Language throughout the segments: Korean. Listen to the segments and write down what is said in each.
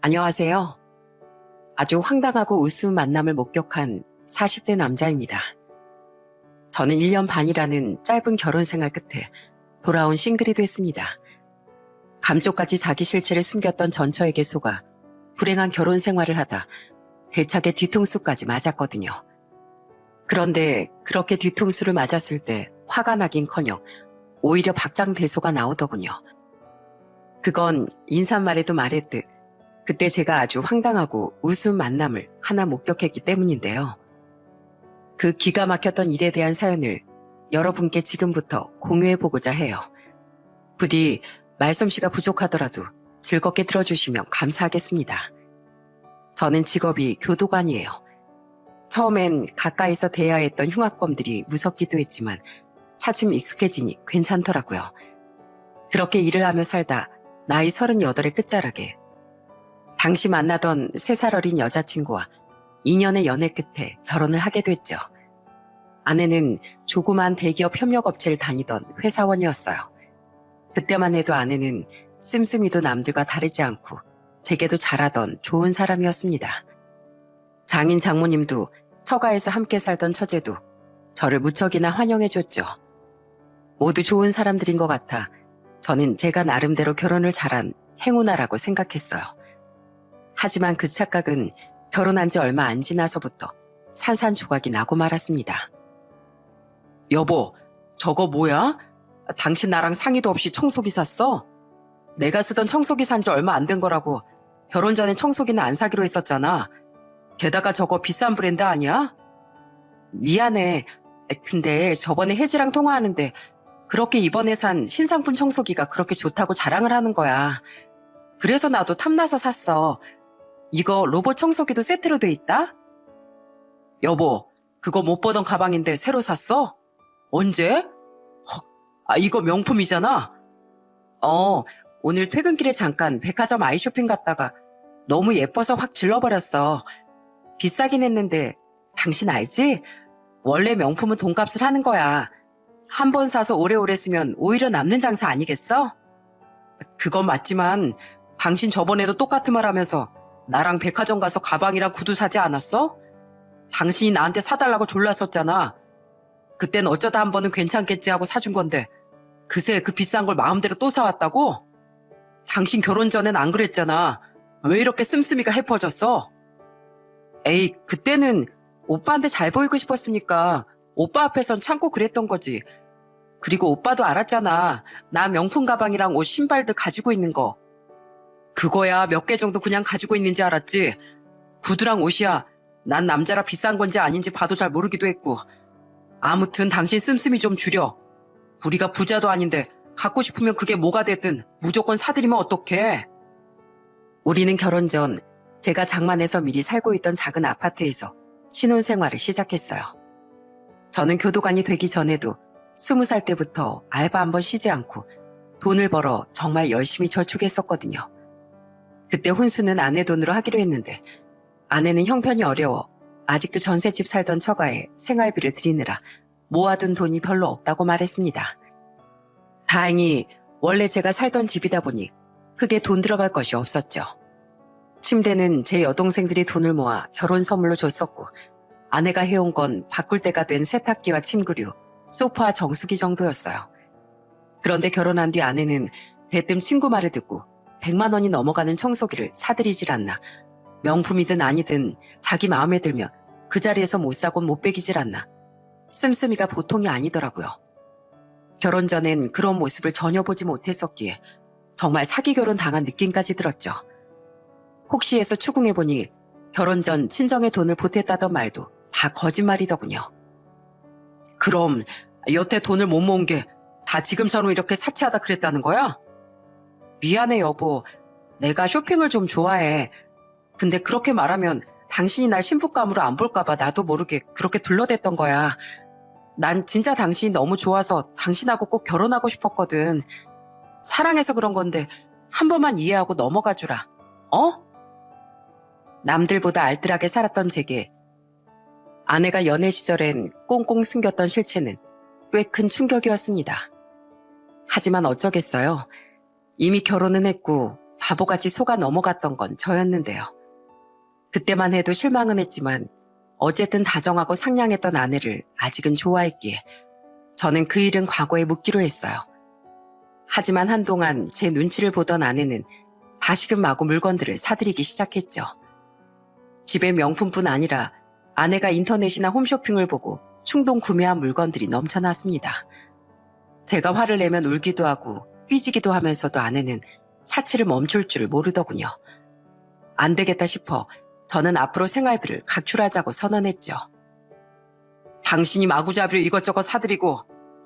안녕하세요. 아주 황당하고 우스운 만남을 목격한 40대 남자입니다. 저는 1년 반이라는 짧은 결혼 생활 끝에 돌아온 싱글이 됐습니다. 감쪽같이 자기 실체를 숨겼던 전처에게 속아 불행한 결혼 생활을 하다 대차게 뒤통수까지 맞았거든요. 그런데 그렇게 뒤통수를 맞았을 때 화가 나긴커녕 오히려 박장대소가 나오더군요. 그건 인사말에도 말했듯 그때 제가 아주 황당하고 우스운 만남을 하나 목격했기 때문인데요. 그 기가 막혔던 일에 대한 사연을 여러분께 지금부터 공유해보고자 해요. 부디 말솜씨가 부족하더라도 즐겁게 들어주시면 감사하겠습니다. 저는 직업이 교도관이에요. 처음엔 가까이서 대하했던 흉악범들이 무섭기도 했지만 차츰 익숙해지니 괜찮더라고요. 그렇게 일을 하며 살다 나이 38의 끝자락에 당시 만나던 3살 어린 여자친구와 2년의 연애 끝에 결혼을 하게 됐죠. 아내는 조그만 대기업 협력업체를 다니던 회사원이었어요. 그때만 해도 아내는 씀씀이도 남들과 다르지 않고 제게도 잘하던 좋은 사람이었습니다. 장인 장모님도 처가에서 함께 살던 처제도 저를 무척이나 환영해줬죠. 모두 좋은 사람들인 것 같아 저는 제가 나름대로 결혼을 잘한 행운아라고 생각했어요. 하지만 그 착각은 결혼한 지 얼마 안 지나서부터 산산조각이 나고 말았습니다. 여보, 저거 뭐야? 당신 나랑 상의도 없이 청소기 샀어? 내가 쓰던 청소기 산 지 얼마 안 된 거라고. 결혼 전에 청소기는 안 사기로 했었잖아. 게다가 저거 비싼 브랜드 아니야? 미안해. 근데 저번에 혜지랑 통화하는데 그렇게 이번에 산 신상품 청소기가 그렇게 좋다고 자랑을 하는 거야. 그래서 나도 탐나서 샀어. 이거 로봇 청소기도 세트로 돼 있다? 여보, 그거 못 보던 가방인데 새로 샀어? 언제? 헉, 이거 명품이잖아. 오늘 퇴근길에 잠깐 백화점 아이쇼핑 갔다가 너무 예뻐서 확 질러버렸어. 비싸긴 했는데 당신 알지? 원래 명품은 돈값을 하는 거야. 한 번 사서 오래오래 쓰면 오히려 남는 장사 아니겠어? 그건 맞지만 당신 저번에도 똑같은 말 하면서 나랑 백화점 가서 가방이랑 구두 사지 않았어? 당신이 나한테 사달라고 졸랐었잖아. 그땐 어쩌다 한 번은 괜찮겠지 하고 사준 건데 그새 그 비싼 걸 마음대로 또 사왔다고? 당신 결혼 전엔 안 그랬잖아. 왜 이렇게 씀씀이가 해퍼졌어? 에이, 그때는 오빠한테 잘 보이고 싶었으니까 오빠 앞에선 참고 그랬던 거지. 그리고 오빠도 알았잖아. 나 명품 가방이랑 옷 신발들 가지고 있는 거. 그거야 몇 개 정도 그냥 가지고 있는지 알았지. 구두랑 옷이야. 난 남자라 비싼 건지 아닌지 봐도 잘 모르기도 했고. 아무튼 당신 씀씀이 좀 줄여. 우리가 부자도 아닌데 갖고 싶으면 그게 뭐가 됐든 무조건 사드리면 어떡해. 우리는 결혼 전 제가 장만해서 미리 살고 있던 작은 아파트에서 신혼생활을 시작했어요. 저는 교도관이 되기 전에도 20살 때부터 알바 한 번 쉬지 않고 돈을 벌어 정말 열심히 저축했었거든요. 그때 혼수는 아내 돈으로 하기로 했는데 아내는 형편이 어려워 아직도 전셋집 살던 처가에 생활비를 드리느라 모아둔 돈이 별로 없다고 말했습니다. 다행히 원래 제가 살던 집이다 보니 크게 돈 들어갈 것이 없었죠. 침대는 제 여동생들이 돈을 모아 결혼 선물로 줬었고 아내가 해온 건 바꿀 때가 된 세탁기와 침구류, 소파 정수기 정도였어요. 그런데 결혼한 뒤 아내는 대뜸 친구 말을 듣고 100만 원이 넘어가는 청소기를 사드리질 않나, 명품이든 아니든 자기 마음에 들면 그 자리에서 못 사곤 못 베기질 않나, 씀씀이가 보통이 아니더라고요. 결혼 전엔 그런 모습을 전혀 보지 못했었기에 정말 사기 결혼 당한 느낌까지 들었죠. 혹시 해서 추궁해보니 결혼 전 친정에 돈을 보탰다던 말도 다 거짓말이더군요. 그럼 여태 돈을 못 모은 게 다 지금처럼 이렇게 사치하다 그랬다는 거야? 미안해 여보. 내가 쇼핑을 좀 좋아해. 근데 그렇게 말하면 당신이 날 신부감으로 안 볼까봐 나도 모르게 그렇게 둘러댔던 거야. 난 진짜 당신이 너무 좋아서 당신하고 꼭 결혼하고 싶었거든. 사랑해서 그런 건데 한 번만 이해하고 넘어가 주라. 어? 남들보다 알뜰하게 살았던 제게 아내가 연애 시절엔 꽁꽁 숨겼던 실체는 꽤 큰 충격이었습니다. 하지만 어쩌겠어요. 이미 결혼은 했고 바보같이 속아 넘어갔던 건 저였는데요. 그때만 해도 실망은 했지만 어쨌든 다정하고 상냥했던 아내를 아직은 좋아했기에 저는 그 일은 과거에 묻기로 했어요. 하지만 한동안 제 눈치를 보던 아내는 다시금 마구 물건들을 사들이기 시작했죠. 집에 명품뿐 아니라 아내가 인터넷이나 홈쇼핑을 보고 충동 구매한 물건들이 넘쳐났습니다. 제가 화를 내면 울기도 하고 삐지기도 하면서도 아내는 사치를 멈출 줄 모르더군요. 안 되겠다 싶어 저는 앞으로 생활비를 각출하자고 선언했죠. 당신이 마구잡이로 이것저것 사들이고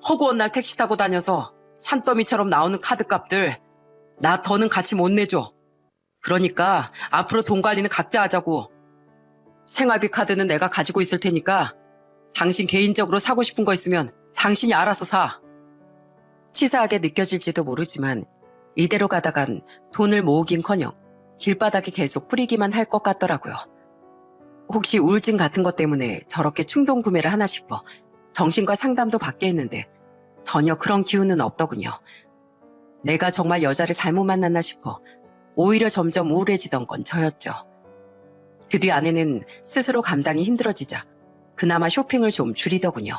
허구한 날 택시 타고 다녀서 산더미처럼 나오는 카드값들 나 더는 같이 못 내줘. 그러니까 앞으로 돈 관리는 각자 하자고. 생활비 카드는 내가 가지고 있을 테니까 당신 개인적으로 사고 싶은 거 있으면 당신이 알아서 사. 치사하게 느껴질지도 모르지만 이대로 가다간 돈을 모으긴커녕 길바닥에 계속 뿌리기만 할 것 같더라고요. 혹시 우울증 같은 것 때문에 저렇게 충동 구매를 하나 싶어 정신과 상담도 받게 했는데 전혀 그런 기운은 없더군요. 내가 정말 여자를 잘못 만났나 싶어 오히려 점점 우울해지던 건 저였죠. 그 뒤 아내는 스스로 감당이 힘들어지자 그나마 쇼핑을 좀 줄이더군요.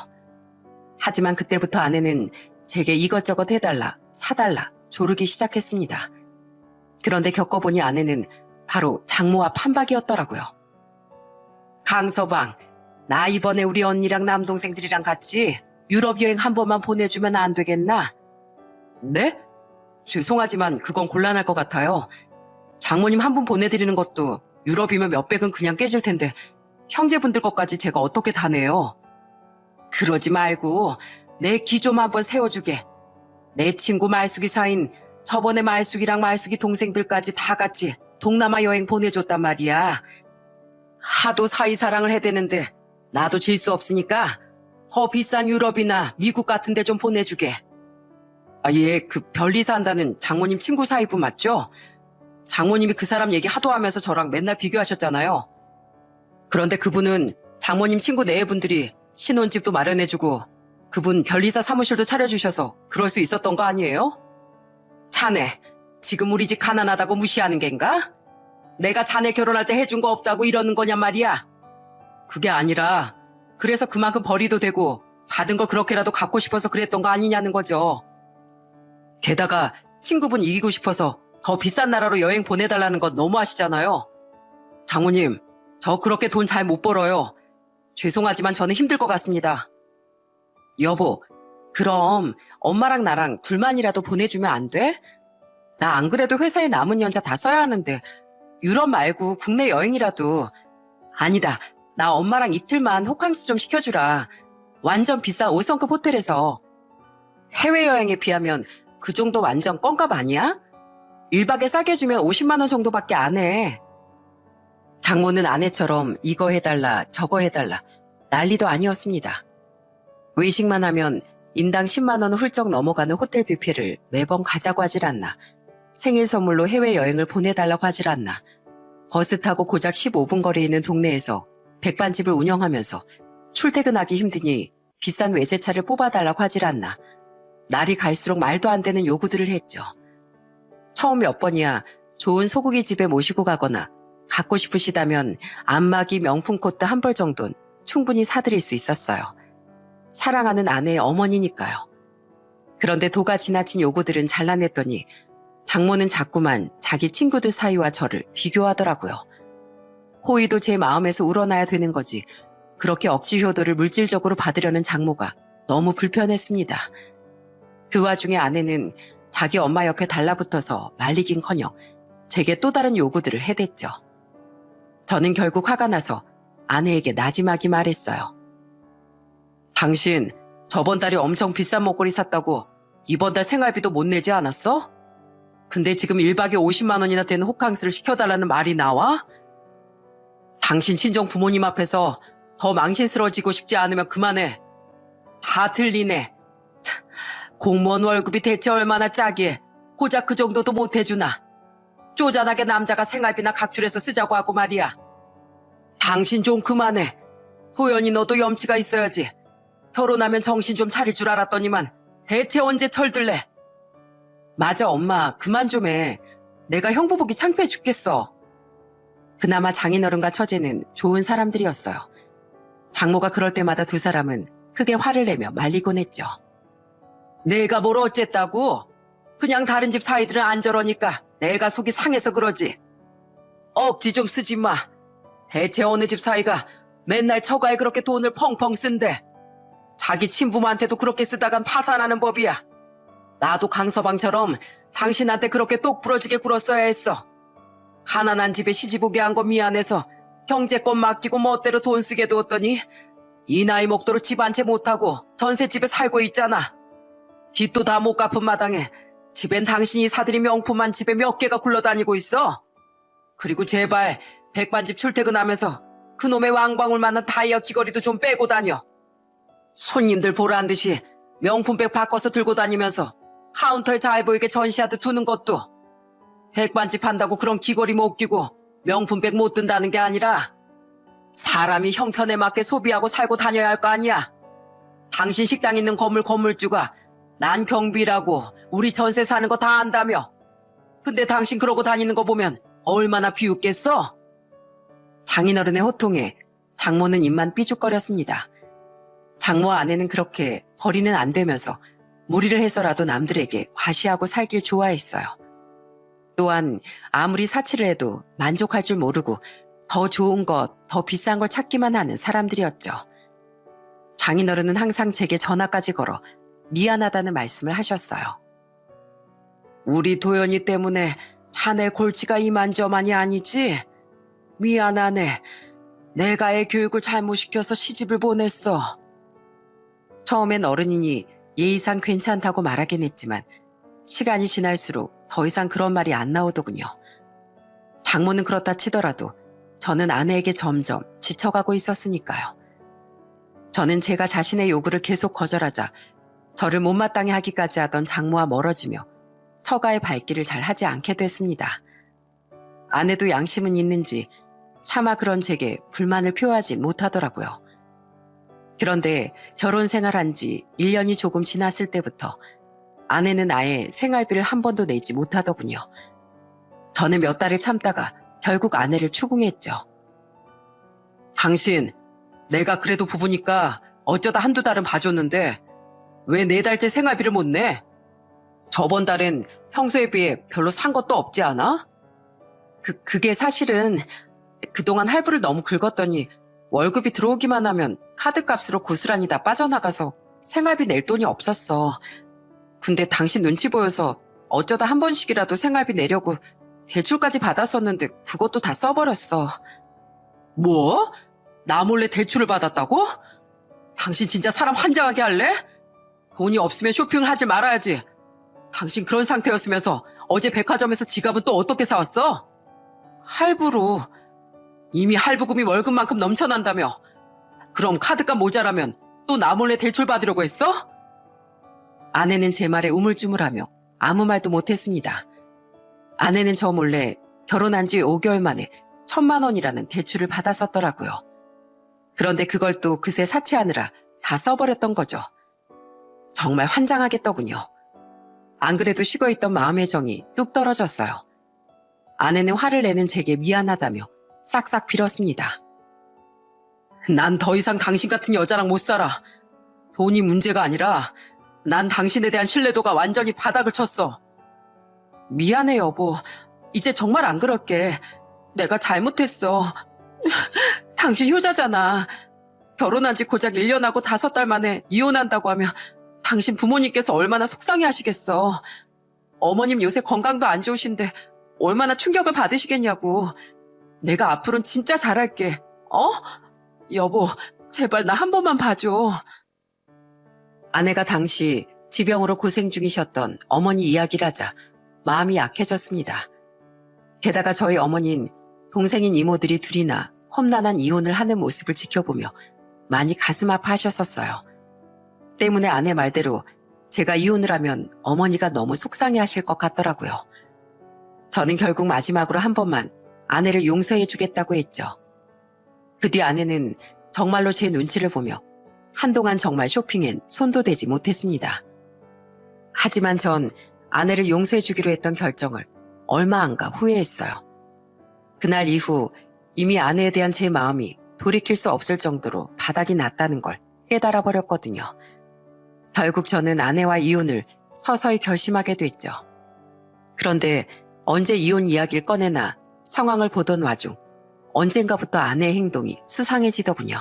하지만 그때부터 아내는 제게 이것저것 해달라, 사달라, 조르기 시작했습니다. 그런데 겪어보니 아내는 바로 장모와 판박이었더라고요. 강서방, 나 이번에 우리 언니랑 남동생들이랑 같이 유럽 여행 한 번만 보내주면 안 되겠나? 네? 죄송하지만 그건 곤란할 것 같아요. 장모님 한 분 보내드리는 것도 유럽이면 몇백은 그냥 깨질 텐데 형제분들 것까지 제가 어떻게 다 내요? 그러지 말고 내 기 좀 한번 세워주게. 내 친구 말숙이 사인 저번에 말숙이랑 말숙이 동생들까지 다 같이 동남아 여행 보내줬단 말이야. 하도 사이사랑을 해대는데 나도 질 수 없으니까 더 비싼 유럽이나 미국 같은 데 좀 보내주게. 아, 예, 그 별리사 한다는 장모님 친구 사이분 맞죠? 장모님이 그 사람 얘기 하도 하면서 저랑 맨날 비교하셨잖아요. 그런데 그분은 장모님 친구 네 분들이 신혼집도 마련해주고 그분 별리사 사무실도 차려주셔서 그럴 수 있었던 거 아니에요? 자네, 지금 우리 집 가난하다고 무시하는 겐가? 내가 자네 결혼할 때 해준 거 없다고 이러는 거냔 말이야. 그게 아니라 그래서 그만큼 벌이도 되고 받은 걸 그렇게라도 갚고 싶어서 그랬던 거 아니냐는 거죠. 게다가 친구분 이기고 싶어서 더 비싼 나라로 여행 보내달라는 건 너무하시잖아요. 장모님, 저 그렇게 돈 잘 못 벌어요. 죄송하지만 저는 힘들 것 같습니다. 여보, 그럼 엄마랑 나랑 둘만이라도 보내주면 안 돼? 나 안 그래도 회사에 남은 연차 다 써야 하는데 유럽 말고 국내 여행이라도. 아니다, 나 엄마랑 이틀만 호캉스 좀 시켜주라. 완전 비싼 5성급 호텔에서. 해외여행에 비하면 그 정도 완전 껌값 아니야? 1박에 싸게 주면 50만 원 정도밖에 안 해. 장모는 아내처럼 이거 해달라 저거 해달라 난리도 아니었습니다. 외식만 하면 인당 10만 원 훌쩍 넘어가는 호텔 뷔페를 매번 가자고 하질 않나. 생일 선물로 해외여행을 보내달라고 하질 않나. 버스 타고 고작 15분 거리에 있는 동네에서 백반집을 운영하면서 출퇴근하기 힘드니 비싼 외제차를 뽑아달라고 하질 않나. 날이 갈수록 말도 안 되는 요구들을 했죠. 처음 몇 번이야 좋은 소고기 집에 모시고 가거나 갖고 싶으시다면 안마기 명품 코트 한 벌 정도는 충분히 사드릴 수 있었어요. 사랑하는 아내의 어머니니까요. 그런데 도가 지나친 요구들은 잘라냈더니 장모는 자꾸만 자기 친구들 사이와 저를 비교하더라고요. 호의도 제 마음에서 우러나야 되는 거지 그렇게 억지 효도를 물질적으로 받으려는 장모가 너무 불편했습니다. 그 와중에 아내는 자기 엄마 옆에 달라붙어서 말리긴커녕 제게 또 다른 요구들을 해댔죠. 저는 결국 화가 나서 아내에게 나지막이 말했어요. 당신 저번 달에 엄청 비싼 목걸이 샀다고 이번 달 생활비도 못 내지 않았어? 근데 지금 1박에 50만 원이나 되는 호캉스를 시켜달라는 말이 나와? 당신 친정 부모님 앞에서 더 망신스러워지고 싶지 않으면 그만해. 다 들리네. 참, 공무원 월급이 대체 얼마나 짜기에 고작 그 정도도 못 해주나. 쪼잔하게 남자가 생활비나 각출해서 쓰자고 하고 말이야. 당신 좀 그만해. 호연이 너도 염치가 있어야지. 결혼하면 정신 좀 차릴 줄 알았더니만 대체 언제 철들래? 맞아 엄마 그만 좀 해. 내가 형부 보기 창피해 죽겠어. 그나마 장인어른과 처제는 좋은 사람들이었어요. 장모가 그럴 때마다 두 사람은 크게 화를 내며 말리곤 했죠. 내가 뭘 어쨌다고? 그냥 다른 집 사이들은 안 저러니까 내가 속이 상해서 그러지. 억지 좀 쓰지 마. 대체 어느 집 사이가 맨날 처가에 그렇게 돈을 펑펑 쓴대. 자기 친부모한테도 그렇게 쓰다간 파산하는 법이야. 나도 강서방처럼 당신한테 그렇게 똑 부러지게 굴었어야 했어. 가난한 집에 시집 오게 한 거 미안해서 형제권 맡기고 멋대로 돈 쓰게 뒀더니 이 나이 먹도록 집 한 채 못하고 전셋집에 살고 있잖아. 빚도 다 못 갚은 마당에 집엔 당신이 사들인 명품한 집에 몇 개가 굴러다니고 있어. 그리고 제발 백반집 출퇴근하면서 그놈의 왕방울 만한 다이어 귀걸이도 좀 빼고 다녀. 손님들 보라는 듯이 명품백 바꿔서 들고 다니면서 카운터에 잘 보이게 전시하듯 두는 것도 백반집 한다고 그런 귀걸이 못 끼고 명품백 못 든다는 게 아니라 사람이 형편에 맞게 소비하고 살고 다녀야 할 거 아니야. 당신 식당 있는 건물주가 난 경비라고 우리 전세 사는 거 다 안다며. 근데 당신 그러고 다니는 거 보면 얼마나 비웃겠어? 장인어른의 호통에 장모는 입만 삐죽거렸습니다. 장모와 아내는 그렇게 벌이는 안 되면서 무리를 해서라도 남들에게 과시하고 살길 좋아했어요. 또한 아무리 사치를 해도 만족할 줄 모르고 더 좋은 것, 더 비싼 걸 찾기만 하는 사람들이었죠. 장인어른은 항상 제게 전화까지 걸어 미안하다는 말씀을 하셨어요. 우리 도연이 때문에 자네 골치가 이만저만이 아니지? 미안하네. 내가 애 교육을 잘못 시켜서 시집을 보냈어. 처음엔 어른이니 예의상 괜찮다고 말하긴 했지만 시간이 지날수록 더 이상 그런 말이 안 나오더군요. 장모는 그렇다 치더라도 저는 아내에게 점점 지쳐가고 있었으니까요. 저는 제가 자신의 요구를 계속 거절하자 저를 못마땅해 하기까지 하던 장모와 멀어지며 처가의 발길을 잘 하지 않게 됐습니다. 아내도 양심은 있는지 차마 그런 제게 불만을 표하지 못하더라고요. 그런데 결혼 생활한 지 1년이 조금 지났을 때부터 아내는 아예 생활비를 한 번도 내지 못하더군요. 저는 몇 달을 참다가 결국 아내를 추궁했죠. 당신, 내가 그래도 부부니까 어쩌다 한두 달은 봐줬는데 왜 4달째 생활비를 못 내? 저번 달엔 평소에 비해 별로 산 것도 없지 않아? 그게 사실은 그동안 할부를 너무 긁었더니 월급이 들어오기만 하면 카드값으로 고스란히 다 빠져나가서 생활비 낼 돈이 없었어. 근데 당신 눈치 보여서 어쩌다 한 번씩이라도 생활비 내려고 대출까지 받았었는데 그것도 다 써버렸어. 뭐? 나 몰래 대출을 받았다고? 당신 진짜 사람 환장하게 할래? 돈이 없으면 쇼핑을 하지 말아야지. 당신 그런 상태였으면서 어제 백화점에서 지갑은 또 어떻게 사왔어? 할부로. 이미 할부금이 월급만큼 넘쳐난다며. 그럼 카드값 모자라면 또 나 몰래 대출 받으려고 했어? 아내는 제 말에 우물쭈물하며 아무 말도 못했습니다. 아내는 저 몰래 결혼한 지 5개월 만에 1,000만 원이라는 대출을 받았었더라고요. 그런데 그걸 또 그새 사치하느라 다 써버렸던 거죠. 정말 환장하겠더군요. 안 그래도 식어있던 마음의 정이 뚝 떨어졌어요. 아내는 화를 내는 제게 미안하다며 싹싹 빌었습니다. 난 더 이상 당신 같은 여자랑 못 살아. 돈이 문제가 아니라 난 당신에 대한 신뢰도가 완전히 바닥을 쳤어. 미안해 여보. 이제 정말 안 그럴게. 내가 잘못했어. 당신 효자잖아. 결혼한 지 고작 1년하고 5달 만에 이혼한다고 하면 당신 부모님께서 얼마나 속상해 하시겠어. 어머님 요새 건강도 안 좋으신데 얼마나 충격을 받으시겠냐고. 내가 앞으로는 진짜 잘할게. 여보, 제발 나 한 번만 봐줘. 아내가 당시 지병으로 고생 중이셨던 어머니 이야기를 하자 마음이 약해졌습니다. 게다가 저희 어머니는 동생인 이모들이 둘이나 험난한 이혼을 하는 모습을 지켜보며 많이 가슴 아파하셨었어요. 때문에 아내 말대로 제가 이혼을 하면 어머니가 너무 속상해 하실 것 같더라고요. 저는 결국 마지막으로 한 번만 아내를 용서해 주겠다고 했죠. 그 뒤 아내는 정말로 제 눈치를 보며 한동안 정말 쇼핑엔 손도 대지 못했습니다. 하지만 전 아내를 용서해 주기로 했던 결정을 얼마 안 가 후회했어요. 그날 이후 이미 아내에 대한 제 마음이 돌이킬 수 없을 정도로 바닥이 났다는 걸 깨달아 버렸거든요. 결국 저는 아내와 이혼을 서서히 결심하게 됐죠. 그런데 언제 이혼 이야기를 꺼내나 상황을 보던 와중 언젠가부터 아내의 행동이 수상해지더군요.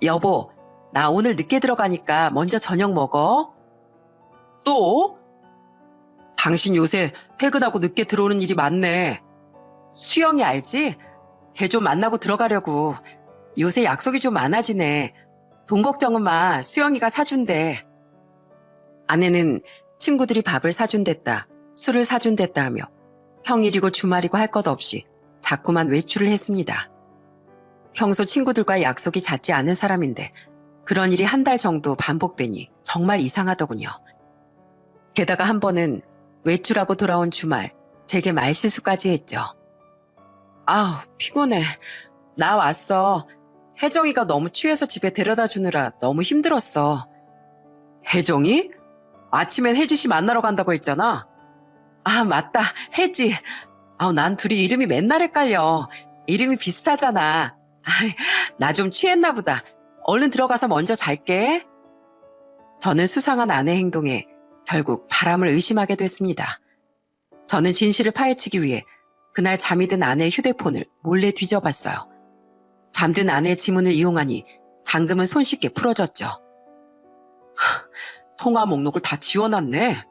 여보, 나 오늘 늦게 들어가니까 먼저 저녁 먹어. 또? 당신 요새 퇴근하고 늦게 들어오는 일이 많네. 수영이 알지? 걔 좀 만나고 들어가려고. 요새 약속이 좀 많아지네. 돈 걱정은 마. 수영이가 사준대. 아내는 친구들이 밥을 사준댔다, 술을 사준댔다 하며 평일이고 주말이고 할 것 없이 자꾸만 외출을 했습니다. 평소 친구들과의 약속이 잦지 않은 사람인데 그런 일이 한 달 정도 반복되니 정말 이상하더군요. 게다가 한 번은 외출하고 돌아온 주말 제게 말실수까지 했죠. 아우, 피곤해. 나 왔어. 혜정이가 너무 취해서 집에 데려다 주느라 너무 힘들었어. 혜정이? 아침엔 혜지 씨 만나러 간다고 했잖아. 아, 맞다. 혜지. 난 둘이 이름이 맨날 헷갈려. 이름이 비슷하잖아. 나 좀 취했나 보다. 얼른 들어가서 먼저 잘게. 저는 수상한 아내 행동에 결국 바람을 의심하게 됐습니다. 저는 진실을 파헤치기 위해 그날 잠이 든 아내의 휴대폰을 몰래 뒤져봤어요. 잠든 아내의 지문을 이용하니 잠금은 손쉽게 풀어졌죠. 통화 목록을 다 지워놨네.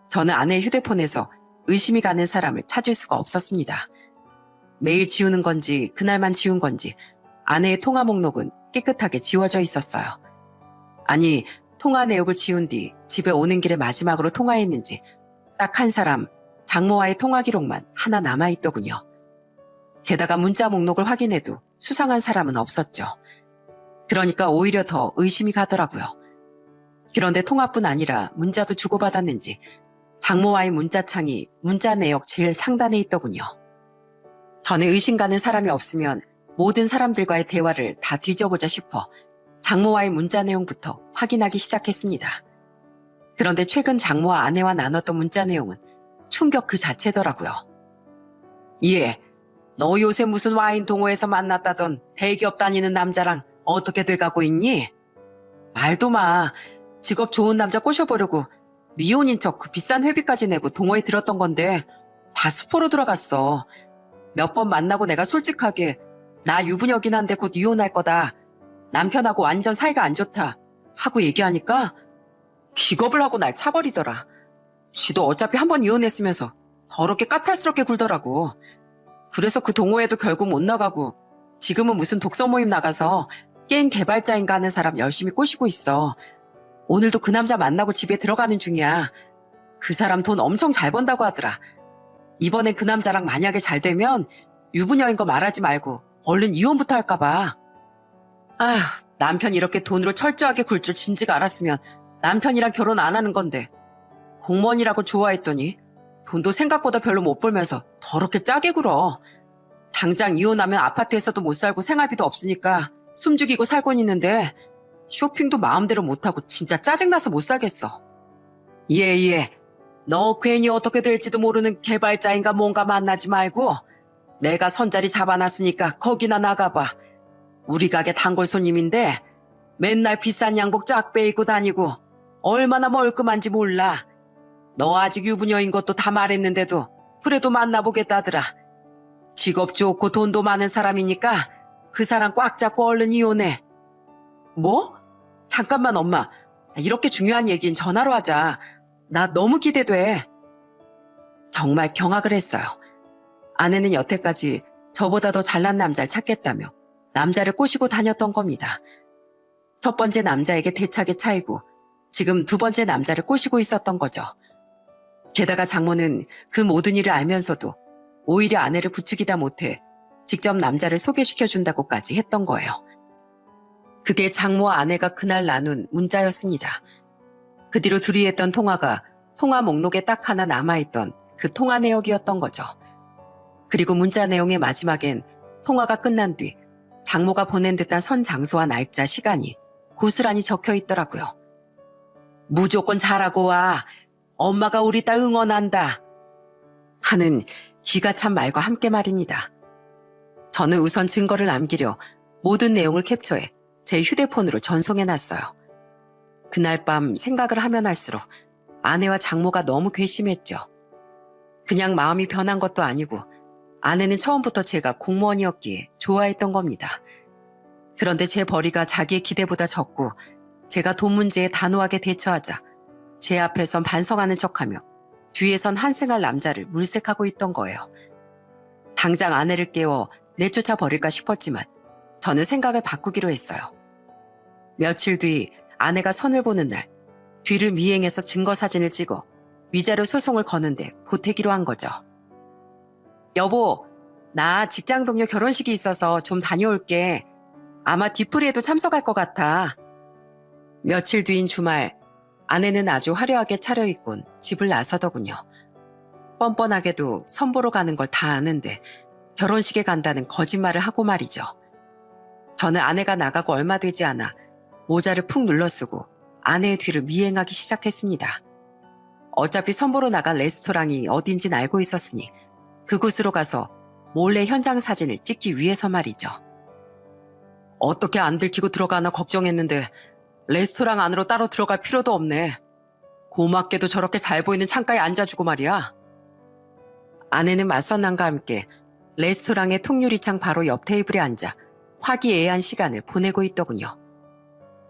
저는 아내의 휴대폰에서 의심이 가는 사람을 찾을 수가 없었습니다. 매일 지우는 건지 그날만 지운 건지 아내의 통화 목록은 깨끗하게 지워져 있었어요. 아니, 통화 내역을 지운 뒤 집에 오는 길에 마지막으로 통화했는지 딱 한 사람, 장모와의 통화 기록만 하나 남아있더군요. 게다가 문자 목록을 확인해도 수상한 사람은 없었죠. 그러니까 오히려 더 의심이 가더라고요. 그런데 통화뿐 아니라 문자도 주고받았는지 장모와의 문자창이 문자 내역 제일 상단에 있더군요. 저는 의심 가는 사람이 없으면 모든 사람들과의 대화를 다 뒤져보자 싶어 장모와의 문자 내용부터 확인하기 시작했습니다. 그런데 최근 장모와 아내와 나눴던 문자 내용은 충격 그 자체더라고요. 예, 너 요새 무슨 와인 동호회에서 만났다던 대기업 다니는 남자랑 어떻게 돼가고 있니? 말도 마. 직업 좋은 남자 꼬셔보려고 미혼인 척 그 비싼 회비까지 내고 동호회 들었던 건데 다 수포로 들어갔어. 몇 번 만나고 내가 솔직하게 나 유부녀긴 한데 곧 이혼할 거다. 남편하고 완전 사이가 안 좋다 하고 얘기하니까 기겁을 하고 날 차버리더라. 쥐도 어차피 한 번 이혼했으면서 더럽게 까탈스럽게 굴더라고. 그래서 그 동호회도 결국 못 나가고 지금은 무슨 독서 모임 나가서 게임 개발자인가 하는 사람 열심히 꼬시고 있어. 오늘도 그 남자 만나고 집에 들어가는 중이야. 그 사람 돈 엄청 잘 번다고 하더라. 이번엔 그 남자랑 만약에 잘 되면 유부녀인 거 말하지 말고 얼른 이혼부터 할까 봐. 아휴, 남편 이렇게 돈으로 철저하게 굴 줄 진지가 알았으면 남편이랑 결혼 안 하는 건데 공무원이라고 좋아했더니 돈도 생각보다 별로 못 벌면서 더럽게 짜게 굴어. 당장 이혼하면 아파트에서도 못 살고 생활비도 없으니까 숨죽이고 살고 있는데 쇼핑도 마음대로 못하고 진짜 짜증나서 못 살겠어. 예. 너 괜히 어떻게 될지도 모르는 개발자인가 뭔가 만나지 말고 내가 선자리 잡아놨으니까 거기나 나가봐. 우리 가게 단골 손님인데 맨날 비싼 양복 쫙 빼입고 다니고 얼마나 멀끔한지 몰라. 너 아직 유부녀인 것도 다 말했는데도 그래도 만나보겠다더라. 직업 좋고 돈도 많은 사람이니까 그 사람 꽉 잡고 얼른 이혼해. 뭐? 잠깐만 엄마. 이렇게 중요한 얘기는 전화로 하자. 나 너무 기대돼. 정말 경악을 했어요. 아내는 여태까지 저보다 더 잘난 남자를 찾겠다며 남자를 꼬시고 다녔던 겁니다. 첫 번째 남자에게 대차게 차이고 지금 두 번째 남자를 꼬시고 있었던 거죠. 게다가 장모는 그 모든 일을 알면서도 오히려 아내를 부추기다 못해 직접 남자를 소개시켜준다고까지 했던 거예요. 그게 장모와 아내가 그날 나눈 문자였습니다. 그 뒤로 둘이 했던 통화가 통화 목록에 딱 하나 남아있던 그 통화 내역이었던 거죠. 그리고 문자 내용의 마지막엔 통화가 끝난 뒤 장모가 보낸 듯한 선 장소와 날짜, 시간이 고스란히 적혀 있더라고요. 무조건 잘하고 와. 엄마가 우리 딸 응원한다. 하는 기가 찬 말과 함께 말입니다. 저는 우선 증거를 남기려 모든 내용을 캡처해 제 휴대폰으로 전송해놨어요. 그날 밤 생각을 하면 할수록 아내와 장모가 너무 괘씸했죠. 그냥 마음이 변한 것도 아니고 아내는 처음부터 제가 공무원이었기에 좋아했던 겁니다. 그런데 제 벌이가 자기의 기대보다 적고 제가 돈 문제에 단호하게 대처하자 제 앞에선 반성하는 척하며 뒤에선 한승할 남자를 물색하고 있던 거예요. 당장 아내를 깨워 내쫓아 버릴까 싶었지만 저는 생각을 바꾸기로 했어요. 며칠 뒤 아내가 선을 보는 날 뒤를 미행해서 증거 사진을 찍어 위자료 소송을 거는데 보태기로 한 거죠. 여보, 나 직장 동료 결혼식이 있어서 좀 다녀올게. 아마 뒤풀이에도 참석할 것 같아. 며칠 뒤인 주말 아내는 아주 화려하게 차려입곤 집을 나서더군요. 뻔뻔하게도 선보러 가는 걸 다 아는데 결혼식에 간다는 거짓말을 하고 말이죠. 저는 아내가 나가고 얼마 되지 않아 모자를 푹 눌러쓰고 아내의 뒤를 미행하기 시작했습니다. 어차피 선보러 나갈 레스토랑이 어딘진 알고 있었으니 그곳으로 가서 몰래 현장 사진을 찍기 위해서 말이죠. 어떻게 안 들키고 들어가나 걱정했는데 레스토랑 안으로 따로 들어갈 필요도 없네. 고맙게도 저렇게 잘 보이는 창가에 앉아주고 말이야. 아내는 맞선남과 함께 레스토랑의 통유리창 바로 옆 테이블에 앉아 화기애애한 시간을 보내고 있더군요.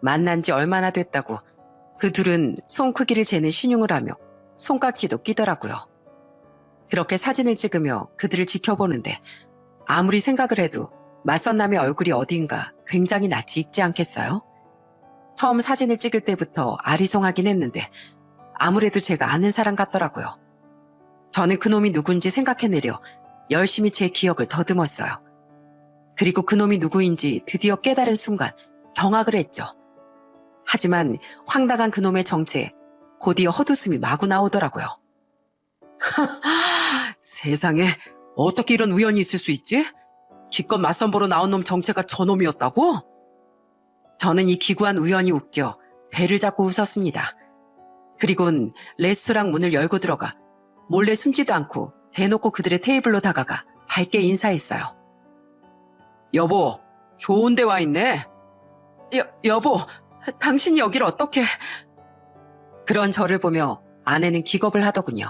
만난 지 얼마나 됐다고 그 둘은 손 크기를 재는 신용을 하며 손깍지도 끼더라고요. 그렇게 사진을 찍으며 그들을 지켜보는데 아무리 생각을 해도 맞선남의 얼굴이 어딘가 굉장히 낯이 익지 않겠어요? 처음 사진을 찍을 때부터 아리송하긴 했는데 아무래도 제가 아는 사람 같더라고요. 저는 그놈이 누군지 생각해내려 열심히 제 기억을 더듬었어요. 그리고 그놈이 누구인지 드디어 깨달은 순간 경악을 했죠. 하지만 황당한 그놈의 정체에 곧이어 헛웃음이 마구 나오더라고요. 세상에 어떻게 이런 우연이 있을 수 있지? 기껏 맞선 보러 나온 놈 정체가 저놈이었다고? 저는 이 기구한 우연이 웃겨 배를 잡고 웃었습니다. 그리곤 레스토랑 문을 열고 들어가 몰래 숨지도 않고 대놓고 그들의 테이블로 다가가 밝게 인사했어요. 여보, 좋은 데 와 있네. 여보, 당신이 여길 어떻게... 그런 저를 보며 아내는 기겁을 하더군요.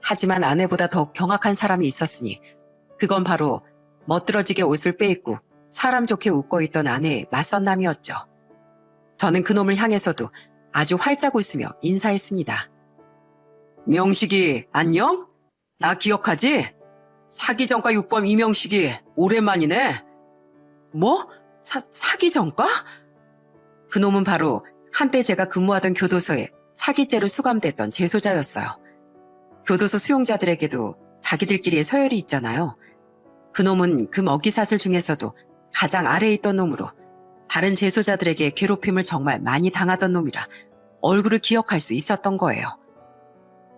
하지만 아내보다 더 경악한 사람이 있었으니 그건 바로 멋들어지게 옷을 빼입고 사람 좋게 웃고 있던 아내의 맞선남이었죠. 저는 그놈을 향해서도 아주 활짝 웃으며 인사했습니다. 명식이 안녕? 나 기억하지? 사기전과 육범 이명식이 오랜만이네. 뭐? 사기전과? 그놈은 바로 한때 제가 근무하던 교도소에 사기죄로 수감됐던 재소자였어요. 교도소 수용자들에게도 자기들끼리의 서열이 있잖아요. 그놈은 그 먹이사슬 중에서도 가장 아래에 있던 놈으로 다른 재소자들에게 괴롭힘을 정말 많이 당하던 놈이라 얼굴을 기억할 수 있었던 거예요.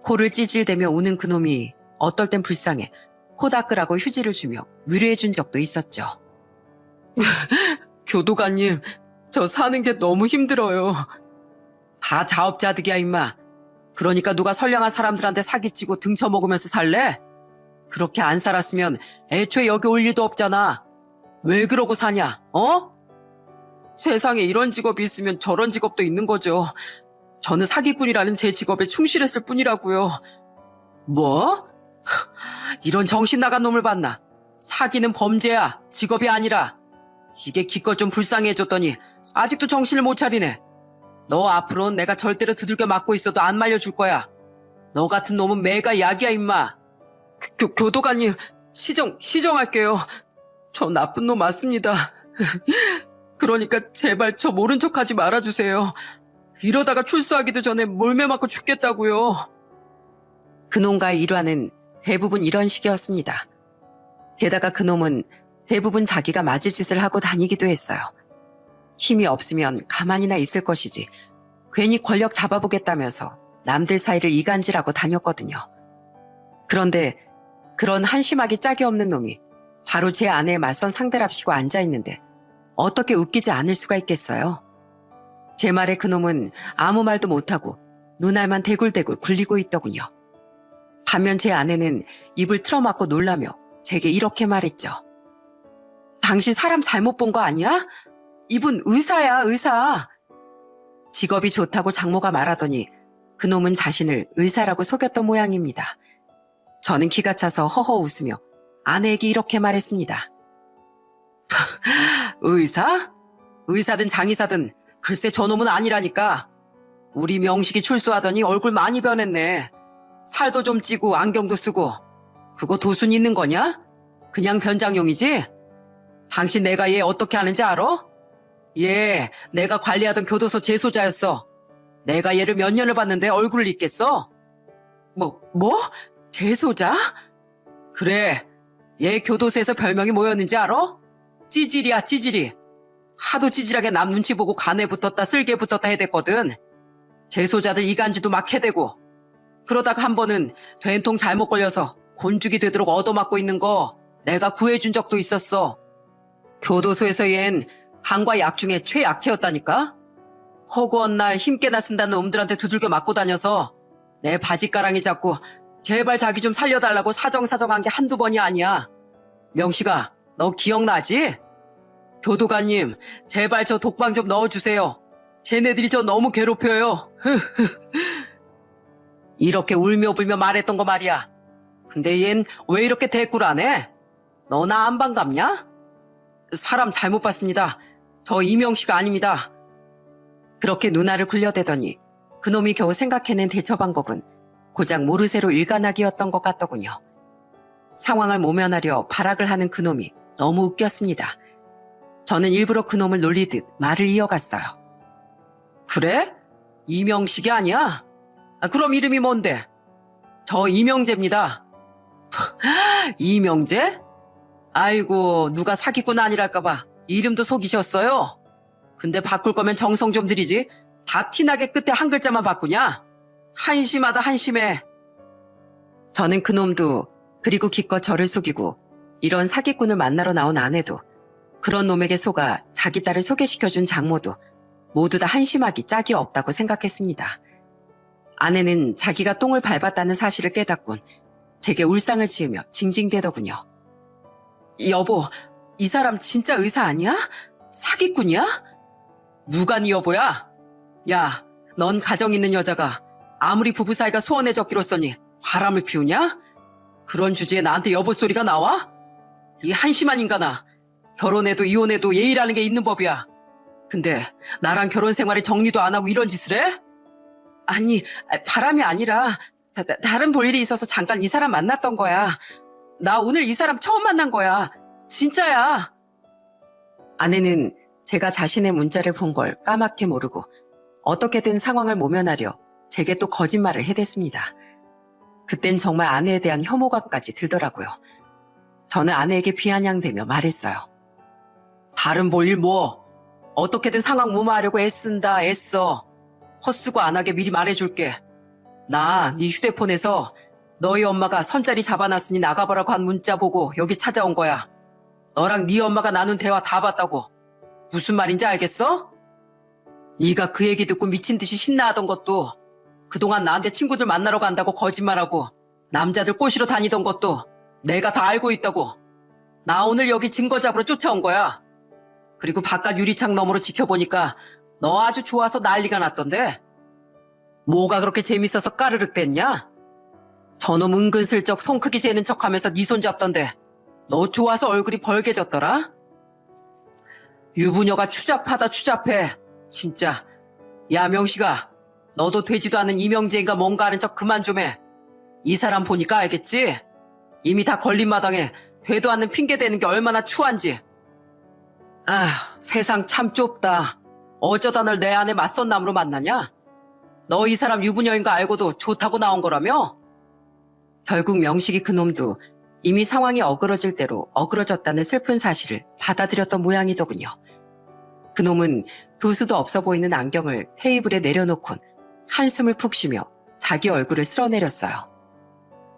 코를 찔찔대며 우는 그놈이 어떨 땐 불쌍해 코 닦으라고 휴지를 주며 위로해 준 적도 있었죠. 교도관님, 저 사는 게 너무 힘들어요. 다 자업자득이야 임마. 그러니까 누가 선량한 사람들한테 사기치고 등쳐먹으면서 살래? 그렇게 안 살았으면 애초에 여기 올 일도 없잖아. 왜 그러고 사냐, 어? 세상에 이런 직업이 있으면 저런 직업도 있는 거죠. 저는 사기꾼이라는 제 직업에 충실했을 뿐이라고요. 뭐? 이런 정신 나간 놈을 봤나? 사기는 범죄야, 직업이 아니라. 이게 기껏 좀 불쌍해졌더니 아직도 정신을 못 차리네. 너 앞으로는 내가 절대로 두들겨 맞고 있어도 안 말려줄 거야. 너 같은 놈은 매가 약이야 임마. 교도관님, 시정할게요. 저 나쁜 놈 맞습니다. 그러니까 제발 저 모른 척하지 말아주세요. 이러다가 출소하기도 전에 몰매 맞고 죽겠다고요. 그놈과의 일화는 대부분 이런 식이었습니다. 게다가 그놈은 대부분 자기가 맞을 짓을 하고 다니기도 했어요. 힘이 없으면 가만히나 있을 것이지 괜히 권력 잡아보겠다면서 남들 사이를 이간질하고 다녔거든요. 그런데 그런 한심하기 짝이 없는 놈이 바로 제 아내의 맞선 상대랍시고 앉아있는데 어떻게 웃기지 않을 수가 있겠어요? 제 말에 그놈은 아무 말도 못하고 눈알만 대굴대굴 굴리고 있더군요. 반면 제 아내는 입을 틀어막고 놀라며 제게 이렇게 말했죠. 당신 사람 잘못 본 거 아니야? 이분 의사야, 의사. 직업이 좋다고 장모가 말하더니 그놈은 자신을 의사라고 속였던 모양입니다. 저는 기가 차서 허허 웃으며 아내에게 이렇게 말했습니다. 의사? 의사든 장의사든 글쎄 저놈은 아니라니까. 우리 명식이 출소하더니 얼굴 많이 변했네. 살도 좀 찌고 안경도 쓰고. 그거 도순 있는 거냐? 그냥 변장용이지? 당신 내가 얘 어떻게 하는지 알아? 얘 내가 관리하던 교도소 재소자였어. 내가 얘를 몇 년을 봤는데 얼굴을 잊겠어? 뭐? 재소자? 그래. 얘 교도소에서 별명이 뭐였는지 알아? 찌질이야, 찌질이. 하도 찌질하게 남 눈치 보고 간에 붙었다 쓸개 붙었다 해댔거든. 재소자들 이간질도 막 해대고. 그러다가 한 번은 된통 잘못 걸려서 곤죽이 되도록 얻어맞고 있는 거 내가 구해준 적도 있었어. 교도소에서 얜 간과 약 중에 최약체였다니까? 허구한 날 힘께나 쓴다는 놈들한테 두들겨 맞고 다녀서 내 바지가랑이 잡고 제발 자기 좀 살려달라고 사정사정한 게 한두 번이 아니야. 명식아, 너 기억나지? 교도관님, 제발 저 독방 좀 넣어주세요. 쟤네들이 저 너무 괴롭혀요. 이렇게 울며 불며 말했던 거 말이야. 근데 얜 왜 이렇게 대꾸를 안 해? 너 나 안 반갑냐? 사람 잘못 봤습니다. 저 이명씨가 아닙니다. 그렇게 누나를 굴려대더니 그놈이 겨우 생각해낸 대처 방법은 고작 모르쇠로 일관하기였던 것 같더군요. 상황을 모면하려 발악을 하는 그놈이 너무 웃겼습니다. 저는 일부러 그놈을 놀리듯 말을 이어갔어요. 그래? 이명식이 아니야? 그럼 이름이 뭔데? 저 이명재입니다. 이명재? 아이고, 누가 사기꾼 아니랄까봐 이름도 속이셨어요? 근데 바꿀 거면 정성 좀 들이지. 다 티나게 끝에 한 글자만 바꾸냐? 한심하다, 한심해. 저는 그놈도 그리고 기껏 저를 속이고 이런 사기꾼을 만나러 나온 아내도 그런 놈에게 속아 자기 딸을 소개시켜준 장모도 모두 다 한심하기 짝이 없다고 생각했습니다. 아내는 자기가 똥을 밟았다는 사실을 깨닫곤 제게 울상을 지으며 징징대더군요. 여보, 이 사람 진짜 의사 아니야? 사기꾼이야? 누가 네 여보야? 야, 넌 가정 있는 여자가 아무리 부부 사이가 소원해졌기로써니 바람을 피우냐? 그런 주제에 나한테 여보 소리가 나와? 이 한심한 인간아. 결혼해도 이혼해도 예의라는 게 있는 법이야. 근데 나랑 결혼 생활에 정리도 안 하고 이런 짓을 해? 아니, 바람이 아니라 다른 볼 일이 있어서 잠깐 이 사람 만났던 거야. 나 오늘 이 사람 처음 만난 거야. 진짜야. 아내는 제가 자신의 문자를 본 걸 까맣게 모르고 어떻게든 상황을 모면하려 제게 또 거짓말을 해댔습니다. 그땐 정말 아내에 대한 혐오감까지 들더라고요. 저는 아내에게 비아냥대며 말했어요. 다른 볼 일 뭐? 어떻게든 상황 무마하려고 애쓴다, 애써. 헛수고 안 하게 미리 말해줄게. 나 네 휴대폰에서 너희 엄마가 선자리 잡아놨으니 나가보라고 한 문자 보고 여기 찾아온 거야. 너랑 네 엄마가 나눈 대화 다 봤다고. 무슨 말인지 알겠어? 네가 그 얘기 듣고 미친 듯이 신나하던 것도, 그동안 나한테 친구들 만나러 간다고 거짓말하고 남자들 꼬시러 다니던 것도 내가 다 알고 있다고. 나 오늘 여기 증거 잡으러 쫓아온 거야. 그리고 바깥 유리창 너머로 지켜보니까 너 아주 좋아서 난리가 났던데. 뭐가 그렇게 재밌어서 까르륵 댔냐? 저놈 은근슬쩍 손 크기 재는 척하면서 네 손 잡던데 너 좋아서 얼굴이 벌개졌더라? 유부녀가 추잡하다 추잡해. 진짜. 야 명식아, 너도 되지도 않은 이명재인가 뭔가 하는 척 그만 좀 해. 이 사람 보니까 알겠지? 이미 다 걸린 마당에 되도 않는 핑계 대는 게 얼마나 추한지. 아, 세상 참 좁다. 어쩌다 널 내 안에 맞선 남으로 만나냐? 너 이 사람 유부녀인 거 알고도 좋다고 나온 거라며? 결국 명식이 그놈도 이미 상황이 어그러질 대로 어그러졌다는 슬픈 사실을 받아들였던 모양이더군요. 그놈은 도수도 없어 보이는 안경을 테이블에 내려놓곤 한숨을 푹 쉬며 자기 얼굴을 쓸어내렸어요.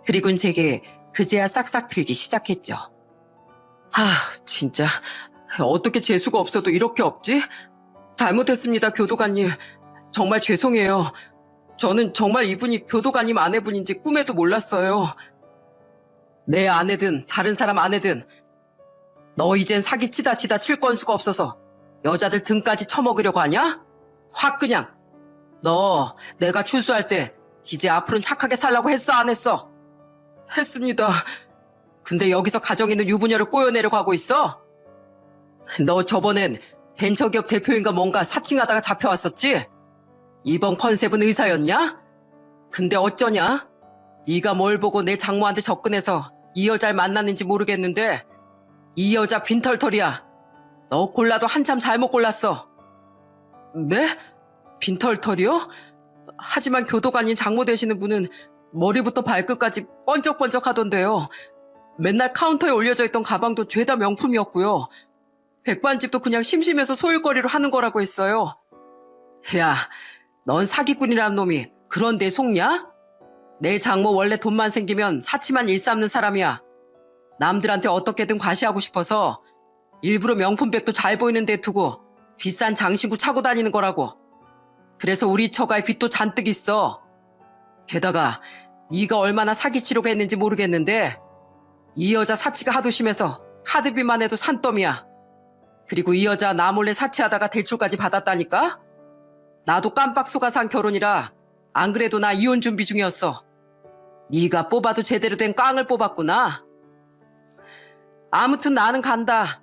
그리곤 제게 그제야 싹싹 빌기 시작했죠. 아, 진짜 어떻게 재수가 없어도 이렇게 없지? 잘못했습니다, 교도관님. 정말 죄송해요. 저는 정말 이분이 교도관님 아내분인지 꿈에도 몰랐어요. 내 아내든 다른 사람 아내든 너 이젠 사기치다 칠 건수가 없어서 여자들 등까지 쳐먹으려고 하냐? 확 그냥. 너 내가 출소할 때 이제 앞으로는 착하게 살라고 했어 안 했어? 했습니다. 근데 여기서 가정 있는 유부녀를 꼬여내려고 하고 있어? 너 저번엔 벤처기업 대표인가 뭔가 사칭하다가 잡혀왔었지? 이번 컨셉은 의사였냐? 근데 어쩌냐? 네가 뭘 보고 내 장모한테 접근해서 이 여자를 만났는지 모르겠는데 이 여자 빈털털이야. 너 골라도 한참 잘못 골랐어. 네? 빈털털이요? 하지만 교도관님 장모 되시는 분은 머리부터 발끝까지 번쩍번쩍 하던데요. 맨날 카운터에 올려져 있던 가방도 죄다 명품이었고요. 백반집도 그냥 심심해서 소일거리로 하는 거라고 했어요. 야, 넌 사기꾼이라는 놈이 그런 데 속냐? 내 장모 원래 돈만 생기면 사치만 일삼는 사람이야. 남들한테 어떻게든 과시하고 싶어서 일부러 명품백도 잘 보이는 데 두고 비싼 장신구 차고 다니는 거라고. 그래서 우리 처가에 빚도 잔뜩 있어. 게다가 네가 얼마나 사기치려고 했는지 모르겠는데 이 여자 사치가 하도 심해서 카드비만 해도 산더미야. 그리고 이 여자 나 몰래 사치하다가 대출까지 받았다니까? 나도 깜빡 속아서 한 결혼이라 안 그래도 나 이혼 준비 중이었어. 네가 뽑아도 제대로 된 꽝을 뽑았구나. 아무튼 나는 간다.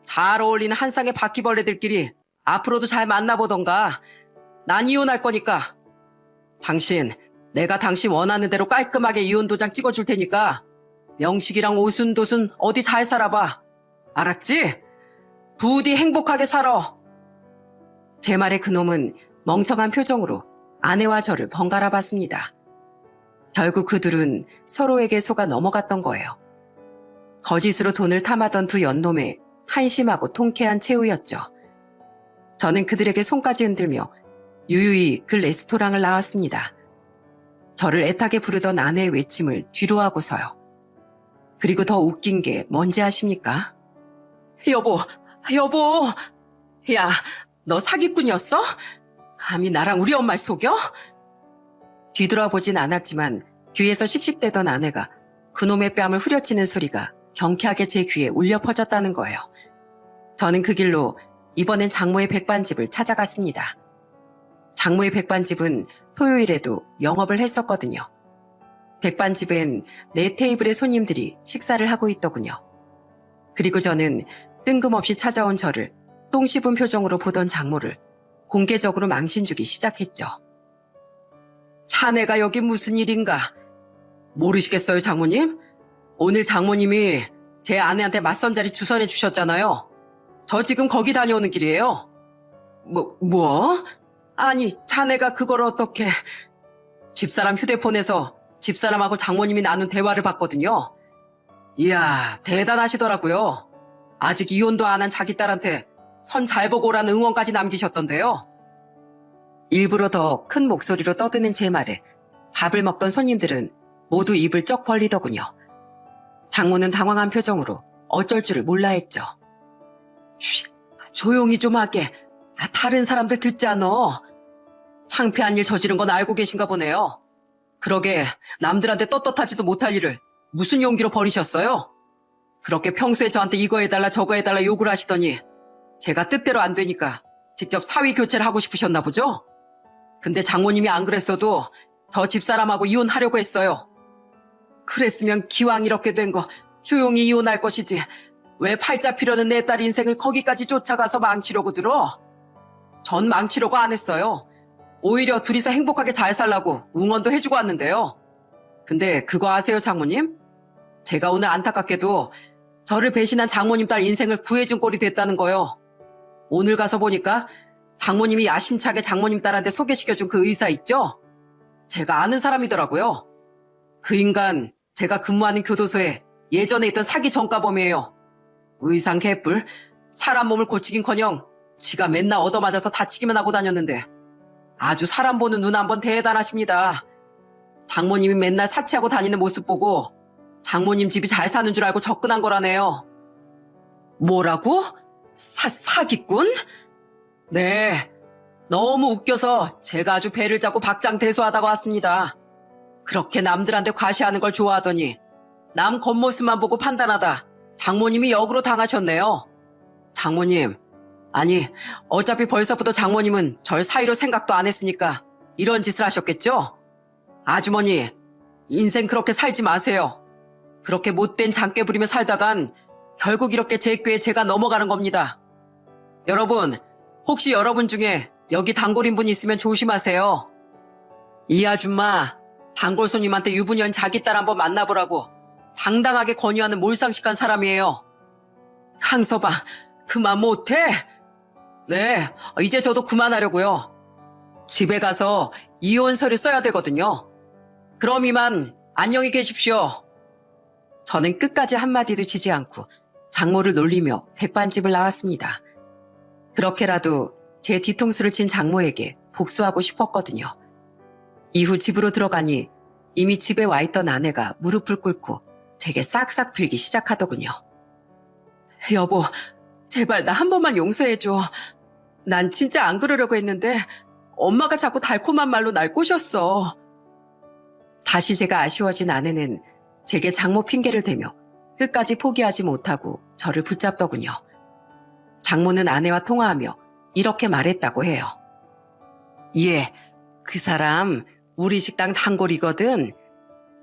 잘 어울리는 한 쌍의 바퀴벌레들끼리 앞으로도 잘 만나보던가. 난 이혼할 거니까. 내가 당신 원하는 대로 깔끔하게 이혼 도장 찍어줄 테니까 명식이랑 오순도순 어디 잘 살아봐. 알았지? 부디 행복하게 살아. 제 말에 그놈은 멍청한 표정으로 아내와 저를 번갈아 봤습니다. 결국 그 둘은 서로에게 속아 넘어갔던 거예요. 거짓으로 돈을 탐하던 두 연놈의 한심하고 통쾌한 최후였죠. 저는 그들에게 손까지 흔들며 유유히 그 레스토랑을 나왔습니다. 저를 애타게 부르던 아내의 외침을 뒤로 하고서요. 그리고 더 웃긴 게 뭔지 아십니까? 여보. 야, 너 사기꾼이었어? 감히 나랑 우리 엄마를 속여? 뒤돌아보진 않았지만 뒤에서 씩씩대던 아내가 그놈의 뺨을 후려치는 소리가 경쾌하게 제 귀에 울려 퍼졌다는 거예요. 저는 그 길로 이번엔 장모의 백반집을 찾아갔습니다. 장모의 백반집은 토요일에도 영업을 했었거든요. 백반집엔 네 테이블의 손님들이 식사를 하고 있더군요. 그리고 저는 뜬금없이 찾아온 저를 똥 씹은 표정으로 보던 장모를 공개적으로 망신주기 시작했죠. 자네가 여기 무슨 일인가? 모르시겠어요, 장모님? 오늘 장모님이 제 아내한테 맞선 자리 주선해 주셨잖아요. 저 지금 거기 다녀오는 길이에요. 뭐? 아니, 자네가 그걸 어떻게... 집사람 휴대폰에서 집사람하고 장모님이 나눈 대화를 봤거든요. 이야, 대단하시더라고요. 아직 이혼도 안 한 자기 딸한테 선 잘 보고 오라는 응원까지 남기셨던데요. 일부러 더 큰 목소리로 떠드는 제 말에 밥을 먹던 손님들은 모두 입을 쩍 벌리더군요. 장모는 당황한 표정으로 어쩔 줄을 몰라 했죠. 쉬, 조용히 좀 하게. 다른 사람들 듣지 않아. 창피한 일 저지른 건 알고 계신가 보네요. 그러게 남들한테 떳떳하지도 못할 일을 무슨 용기로 벌이셨어요? 그렇게 평소에 저한테 이거 해달라 저거 해달라 요구를 하시더니 제가 뜻대로 안 되니까 직접 사위 교체를 하고 싶으셨나 보죠? 근데 장모님이 안 그랬어도 저 집사람하고 이혼하려고 했어요. 그랬으면 기왕 이렇게 된 거 조용히 이혼할 것이지 왜 팔자 피려는 내 딸 인생을 거기까지 쫓아가서 망치려고 들어? 전 망치려고 안 했어요. 오히려 둘이서 행복하게 잘 살라고 응원도 해주고 왔는데요. 근데 그거 아세요, 장모님? 제가 오늘 안타깝게도 저를 배신한 장모님 딸 인생을 구해준 꼴이 됐다는 거요. 오늘 가서 보니까 장모님이 야심차게 장모님 딸한테 소개시켜준 그 의사 있죠? 제가 아는 사람이더라고요. 그 인간 제가 근무하는 교도소에 예전에 있던 사기 전과범이에요. 의상 개뿔, 사람 몸을 고치긴커녕 지가 맨날 얻어맞아서 다치기만 하고 다녔는데 아주 사람 보는 눈 한번 대단하십니다. 장모님이 맨날 사치하고 다니는 모습 보고 장모님 집이 잘 사는 줄 알고 접근한 거라네요. 뭐라고? 사기꾼? 네. 너무 웃겨서 제가 아주 배를 잡고 박장대소하다가 왔습니다. 그렇게 남들한테 과시하는 걸 좋아하더니 남 겉모습만 보고 판단하다 장모님이 역으로 당하셨네요. 장모님, 아니 어차피 벌써부터 장모님은 절 사위로 생각도 안 했으니까 이런 짓을 하셨겠죠? 아주머니, 인생 그렇게 살지 마세요. 그렇게 못된 장깨 부리며 살다간 결국 이렇게 제 꾀에 제가 넘어가는 겁니다. 여러분, 혹시 여러분 중에 여기 단골인 분 있으면 조심하세요. 이 아줌마, 단골 손님한테 유부녀인 자기 딸 한번 만나보라고 당당하게 권유하는 몰상식한 사람이에요. 강서방, 그만 못해? 네, 이제 저도 그만하려고요. 집에 가서 이혼 서류 써야 되거든요. 그럼 이만 안녕히 계십시오. 저는 끝까지 한마디도 지지 않고 장모를 놀리며 백반집을 나왔습니다. 그렇게라도 제 뒤통수를 친 장모에게 복수하고 싶었거든요. 이후 집으로 들어가니 이미 집에 와 있던 아내가 무릎을 꿇고 제게 싹싹 빌기 시작하더군요. 여보, 제발 나 한 번만 용서해줘. 난 진짜 안 그러려고 했는데 엄마가 자꾸 달콤한 말로 날 꼬셨어. 다시 제가 아쉬워진 아내는 제게 장모 핑계를 대며 끝까지 포기하지 못하고 저를 붙잡더군요. 장모는 아내와 통화하며 이렇게 말했다고 해요. 예, 그 사람 우리 식당 단골이거든.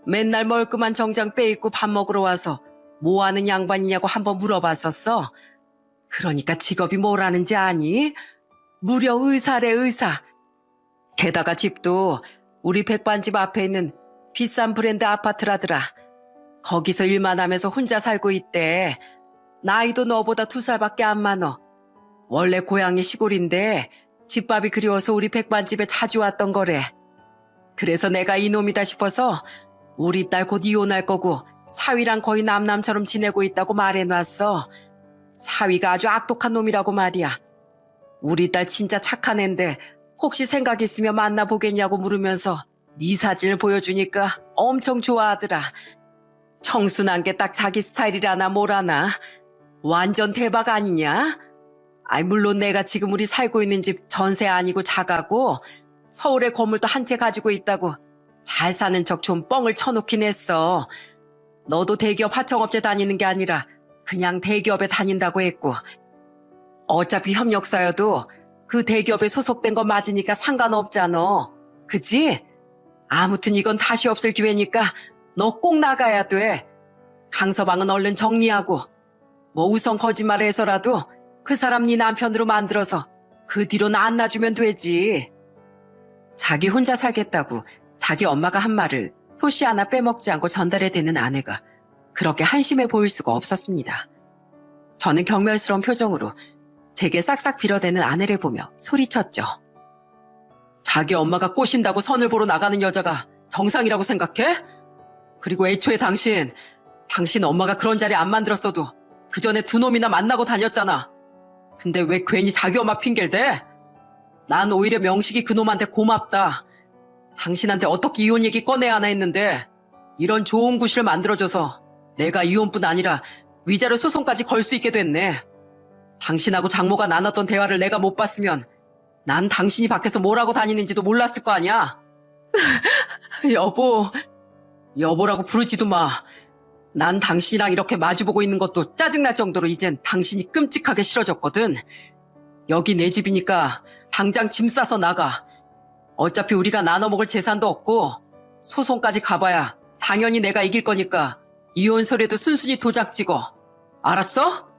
맨날 멀끔한 정장 빼입고 밥 먹으러 와서 뭐 하는 양반이냐고 한번 물어봤었어. 그러니까 직업이 뭐라는지 아니? 무려 의사래, 의사. 게다가 집도 우리 백반집 앞에 있는 비싼 브랜드 아파트라더라. 거기서 일만 하면서 혼자 살고 있대. 나이도 너보다 2살밖에 안 많어. 원래 고향이 시골인데 집밥이 그리워서 우리 백반집에 자주 왔던 거래. 그래서 내가 이놈이다 싶어서 우리 딸 곧 이혼할 거고 사위랑 거의 남남처럼 지내고 있다고 말해놨어. 사위가 아주 악독한 놈이라고 말이야. 우리 딸 진짜 착한 앤데 혹시 생각 있으면 만나보겠냐고 물으면서 네 사진을 보여주니까 엄청 좋아하더라. 청순한 게 딱 자기 스타일이라나 뭐라나. 완전 대박 아니냐? 아이 물론 내가 지금 우리 살고 있는 집 전세 아니고 자가고 서울에 건물도 한 채 가지고 있다고 잘 사는 척 좀 뻥을 쳐놓긴 했어. 너도 대기업 하청업체 다니는 게 아니라 그냥 대기업에 다닌다고 했고 어차피 협력사여도 그 대기업에 소속된 거 맞으니까 상관없잖아. 그치? 아무튼 이건 다시 없을 기회니까 너 꼭 나가야 돼. 강서방은 얼른 정리하고 뭐 우선 거짓말을 해서라도 그 사람 네 남편으로 만들어서 그 뒤로는 안 놔주면 되지. 자기 혼자 살겠다고 자기 엄마가 한 말을 토시 하나 빼먹지 않고 전달해대는 아내가 그렇게 한심해 보일 수가 없었습니다. 저는 경멸스러운 표정으로 제게 싹싹 빌어대는 아내를 보며 소리쳤죠. 자기 엄마가 꼬신다고 선을 보러 나가는 여자가 정상이라고 생각해? 그리고 애초에 당신 엄마가 그런 자리 안 만들었어도 그 전에 두 놈이나 만나고 다녔잖아. 근데 왜 괜히 자기 엄마 핑계를 대? 난 오히려 명식이 그 놈한테 고맙다. 당신한테 어떻게 이혼 얘기 꺼내야 하나 했는데 이런 좋은 구실을 만들어줘서 내가 이혼뿐 아니라 위자료 소송까지 걸 수 있게 됐네. 당신하고 장모가 나눴던 대화를 내가 못 봤으면 난 당신이 밖에서 뭘 하고 다니는지도 몰랐을 거 아니야. 여보라고 부르지도 마. 난 당신이랑 이렇게 마주보고 있는 것도 짜증날 정도로 이젠 당신이 끔찍하게 싫어졌거든. 여기 내 집이니까 당장 짐 싸서 나가. 어차피 우리가 나눠 먹을 재산도 없고 소송까지 가봐야 당연히 내가 이길 거니까 이혼 서류도 순순히 도장 찍어. 알았어?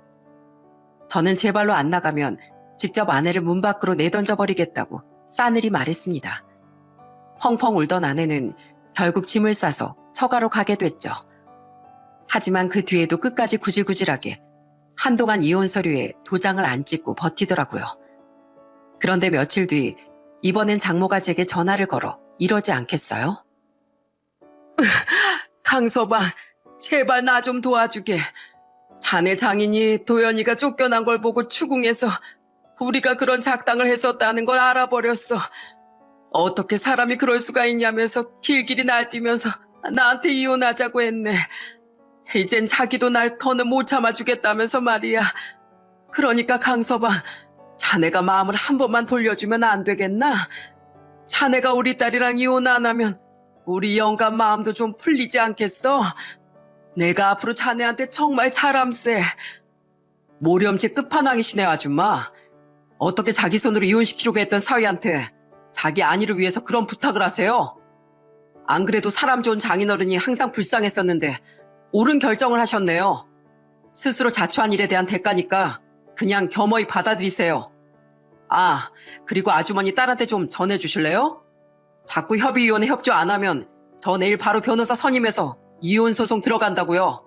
저는 제 발로 안 나가면 직접 아내를 문 밖으로 내던져버리겠다고 싸늘히 말했습니다. 펑펑 울던 아내는 결국 짐을 싸서 처가로 가게 됐죠. 하지만 그 뒤에도 끝까지 구질구질하게 한동안 이혼 서류에 도장을 안 찍고 버티더라고요. 그런데 며칠 뒤 이번엔 장모가 제게 전화를 걸어 이러지 않겠어요? 강서방, 제발 나 좀 도와주게. 자네 장인이 도연이가 쫓겨난 걸 보고 추궁해서 우리가 그런 작당을 했었다는 걸 알아버렸어. 어떻게 사람이 그럴 수가 있냐면서 길길이 날뛰면서 나한테 이혼하자고 했네. 이젠 자기도 날 더는 못 참아주겠다면서 말이야. 그러니까 강서방, 자네가 마음을 한 번만 돌려주면 안 되겠나? 자네가 우리 딸이랑 이혼 안 하면 우리 영감 마음도 좀 풀리지 않겠어? 내가 앞으로 자네한테 정말 잘함세. 모렴지 끝판왕이시네 아줌마. 어떻게 자기 손으로 이혼시키려고 했던 사위한테 자기 안위를 위해서 그런 부탁을 하세요? 안 그래도 사람 좋은 장인어른이 항상 불쌍했었는데 옳은 결정을 하셨네요. 스스로 자초한 일에 대한 대가니까 그냥 겸허히 받아들이세요. 아, 그리고 아주머니 딸한테 좀 전해주실래요? 자꾸 협의위원회 협조 안 하면 저 내일 바로 변호사 선임해서 이혼소송 들어간다고요.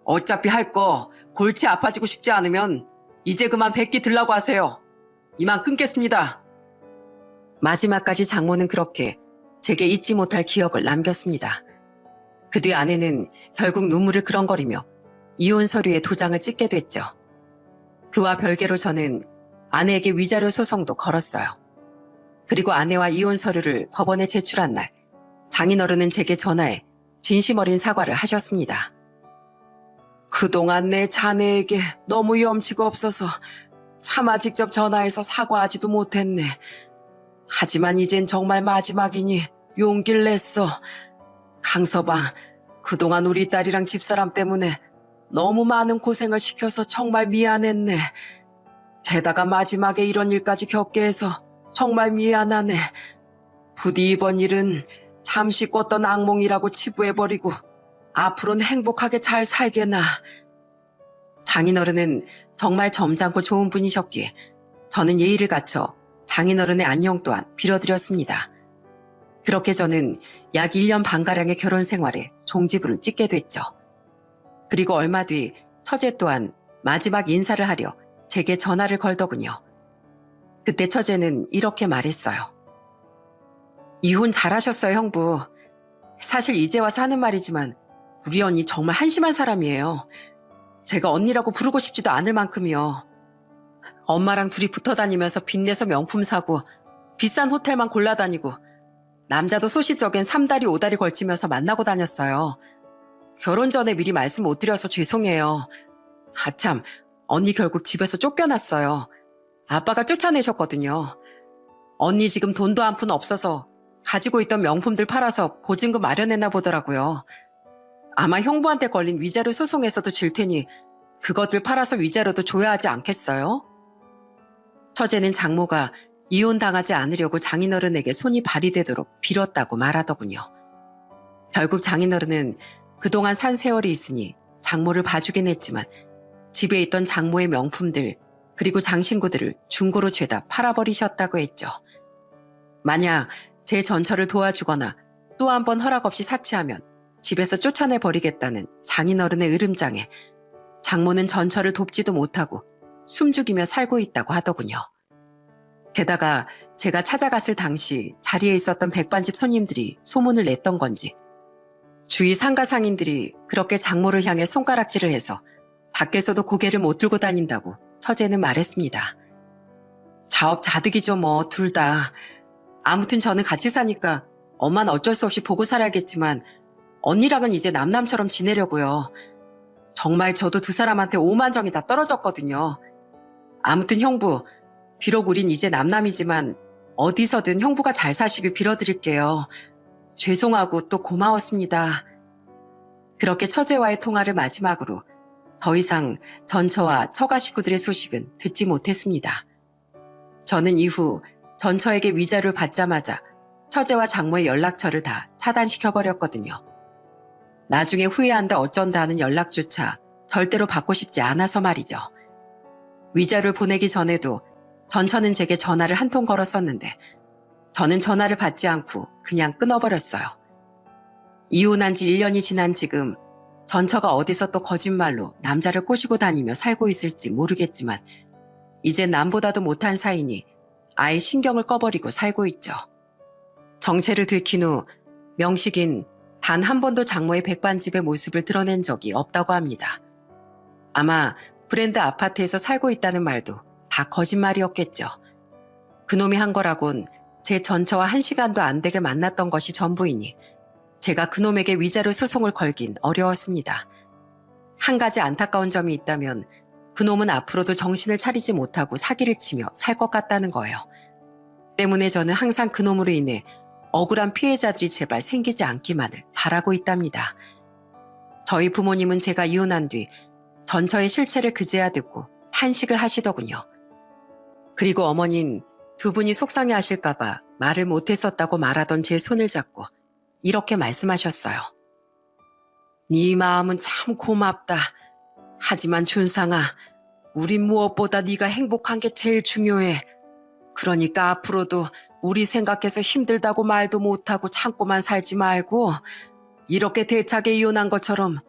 어차피 할 거 골치 아파지고 싶지 않으면 이제 그만 뱉기 들라고 하세요. 이만 끊겠습니다. 마지막까지 장모는 그렇게 제게 잊지 못할 기억을 남겼습니다. 그 뒤 아내는 결국 눈물을 그렁거리며 이혼 서류에 도장을 찍게 됐죠. 그와 별개로 저는 아내에게 위자료 소송도 걸었어요. 그리고 아내와 이혼 서류를 법원에 제출한 날 장인어른은 제게 전화해 진심 어린 사과를 하셨습니다. 그동안 내 자네에게 너무 염치가 없어서 차마 직접 전화해서 사과하지도 못했네. 하지만 이젠 정말 마지막이니 용기를 냈어. 강서방, 그동안 우리 딸이랑 집사람 때문에 너무 많은 고생을 시켜서 정말 미안했네. 게다가 마지막에 이런 일까지 겪게 해서 정말 미안하네. 부디 이번 일은 잠시 꿨던 악몽이라고 치부해버리고 앞으로는 행복하게 잘 살게나. 장인어른은 정말 점잖고 좋은 분이셨기에 저는 예의를 갖춰 장인어른의 안녕 또한 빌어드렸습니다. 그렇게 저는 약 1년 반가량의 결혼 생활에 종지부를 찍게 됐죠. 그리고 얼마 뒤 처제 또한 마지막 인사를 하려 제게 전화를 걸더군요. 그때 처제는 이렇게 말했어요. 이혼 잘하셨어요, 형부. 사실 이제 와서 하는 말이지만 우리 언니 정말 한심한 사람이에요. 제가 언니라고 부르고 싶지도 않을 만큼이요. 엄마랑 둘이 붙어 다니면서 빚내서 명품 사고 비싼 호텔만 골라다니고 남자도 소시적엔 3다리 5다리 걸치면서 만나고 다녔어요. 결혼 전에 미리 말씀 못 드려서 죄송해요. 아참, 언니 결국 집에서 쫓겨났어요. 아빠가 쫓아내셨거든요. 언니 지금 돈도 한 푼 없어서 가지고 있던 명품들 팔아서 보증금 마련했나 보더라고요. 아마 형부한테 걸린 위자료 소송에서도 질 테니 그것들 팔아서 위자료도 줘야 하지 않겠어요? 처제는 장모가 이혼당하지 않으려고 장인어른에게 손이 발휘되도록 빌었다고 말하더군요. 결국 장인어른은 그동안 산 세월이 있으니 장모를 봐주긴 했지만 집에 있던 장모의 명품들 그리고 장신구들을 중고로 죄다 팔아버리셨다고 했죠. 만약 제 전처를 도와주거나 또 한 번 허락 없이 사치하면 집에서 쫓아내버리겠다는 장인어른의 으름장에 장모는 전처를 돕지도 못하고 숨죽이며 살고 있다고 하더군요. 게다가 제가 찾아갔을 당시 자리에 있었던 백반집 손님들이 소문을 냈던 건지 주위 상가 상인들이 그렇게 장모를 향해 손가락질을 해서 밖에서도 고개를 못 들고 다닌다고 처제는 말했습니다. 자업자득이죠 뭐 둘 다. 아무튼 저는 같이 사니까 엄마는 어쩔 수 없이 보고 살아야겠지만 언니랑은 이제 남남처럼 지내려고요. 정말 저도 두 사람한테 오만정이 다 떨어졌거든요. 아무튼 형부, 비록 우린 이제 남남이지만 어디서든 형부가 잘 사시길 빌어드릴게요. 죄송하고 또 고마웠습니다. 그렇게 처제와의 통화를 마지막으로 더 이상 전처와 처가 식구들의 소식은 듣지 못했습니다. 저는 이후 전처에게 위자료를 받자마자 처제와 장모의 연락처를 다 차단시켜버렸거든요. 나중에 후회한다 어쩐다 하는 연락조차 절대로 받고 싶지 않아서 말이죠. 위자료를 보내기 전에도 전처는 제게 전화를 한 통 걸었었는데 저는 전화를 받지 않고 그냥 끊어버렸어요. 이혼한 지 1년이 지난 지금 전처가 어디서 또 거짓말로 남자를 꼬시고 다니며 살고 있을지 모르겠지만 이젠 남보다도 못한 사이니 아예 신경을 꺼버리고 살고 있죠. 정체를 들킨 후 명식인 단 한 번도 장모의 백반집의 모습을 드러낸 적이 없다고 합니다. 아마 브랜드 아파트에서 살고 있다는 말도 다 거짓말이었겠죠. 그놈이 한 거라곤 제 전처와 1시간도 안 되게 만났던 것이 전부이니 제가 그놈에게 위자료 소송을 걸긴 어려웠습니다. 한 가지 안타까운 점이 있다면 그놈은 앞으로도 정신을 차리지 못하고 사기를 치며 살 것 같다는 거예요. 때문에 저는 항상 그놈으로 인해 억울한 피해자들이 제발 생기지 않기만을 바라고 있답니다. 저희 부모님은 제가 이혼한 뒤 전처의 실체를 그제야 듣고 탄식을 하시더군요. 그리고 어머니는 두 분이 속상해 하실까봐 말을 못했었다고 말하던 제 손을 잡고 이렇게 말씀하셨어요. 네 마음은 참 고맙다. 하지만 준상아, 우린 무엇보다 네가 행복한 게 제일 중요해. 그러니까 앞으로도 우리 생각해서 힘들다고 말도 못하고 참고만 살지 말고 이렇게 대차게 이혼한 것처럼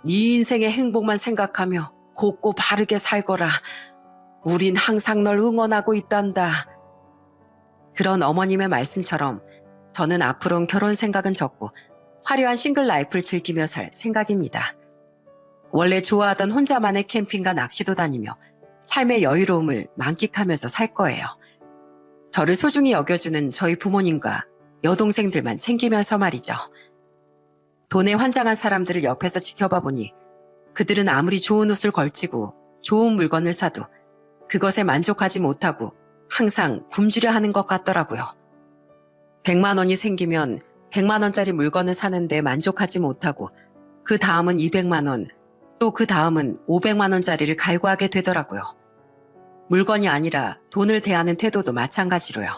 네 인생의 행복만 생각하며 곱고 바르게 살거라. 우린 항상 널 응원하고 있단다. 그런 어머님의 말씀처럼 저는 앞으로는 결혼 생각은 적고 화려한 싱글 라이프를 즐기며 살 생각입니다. 원래 좋아하던 혼자만의 캠핑과 낚시도 다니며 삶의 여유로움을 만끽하면서 살 거예요. 저를 소중히 여겨주는 저희 부모님과 여동생들만 챙기면서 말이죠. 돈에 환장한 사람들을 옆에서 지켜봐 보니 그들은 아무리 좋은 옷을 걸치고 좋은 물건을 사도 그것에 만족하지 못하고 항상 굶주려 하는 것 같더라고요. 100만 원이 생기면 100만 원짜리 물건을 사는데 만족하지 못하고 그 다음은 200만 원, 또 그 다음은 500만 원짜리를 갈구하게 되더라고요. 물건이 아니라 돈을 대하는 태도도 마찬가지로요.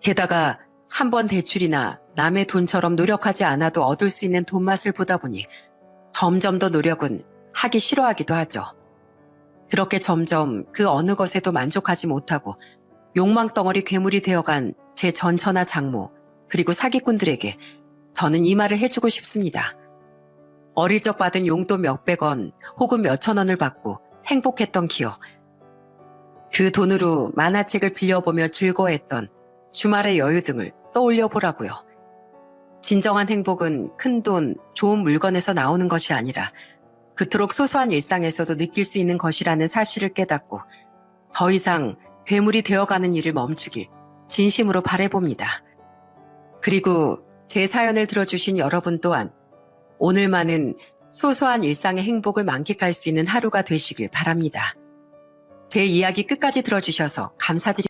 게다가 한 번 대출이나 남의 돈처럼 노력하지 않아도 얻을 수 있는 돈맛을 보다 보니 점점 더 노력은 하기 싫어하기도 하죠. 그렇게 점점 그 어느 것에도 만족하지 못하고 욕망덩어리 괴물이 되어간 제 전처나 장모 그리고 사기꾼들에게 저는 이 말을 해주고 싶습니다. 어릴 적 받은 용돈 몇백 원 혹은 몇천 원을 받고 행복했던 기억, 그 돈으로 만화책을 빌려보며 즐거워했던 주말의 여유 등을 떠올려 보라고요. 진정한 행복은 큰 돈, 좋은 물건에서 나오는 것이 아니라 그토록 소소한 일상에서도 느낄 수 있는 것이라는 사실을 깨닫고 더 이상 괴물이 되어가는 일을 멈추길 진심으로 바라봅니다. 그리고 제 사연을 들어주신 여러분 또한 오늘만은 소소한 일상의 행복을 만끽할 수 있는 하루가 되시길 바랍니다. 제 이야기 끝까지 들어주셔서 감사드립니다.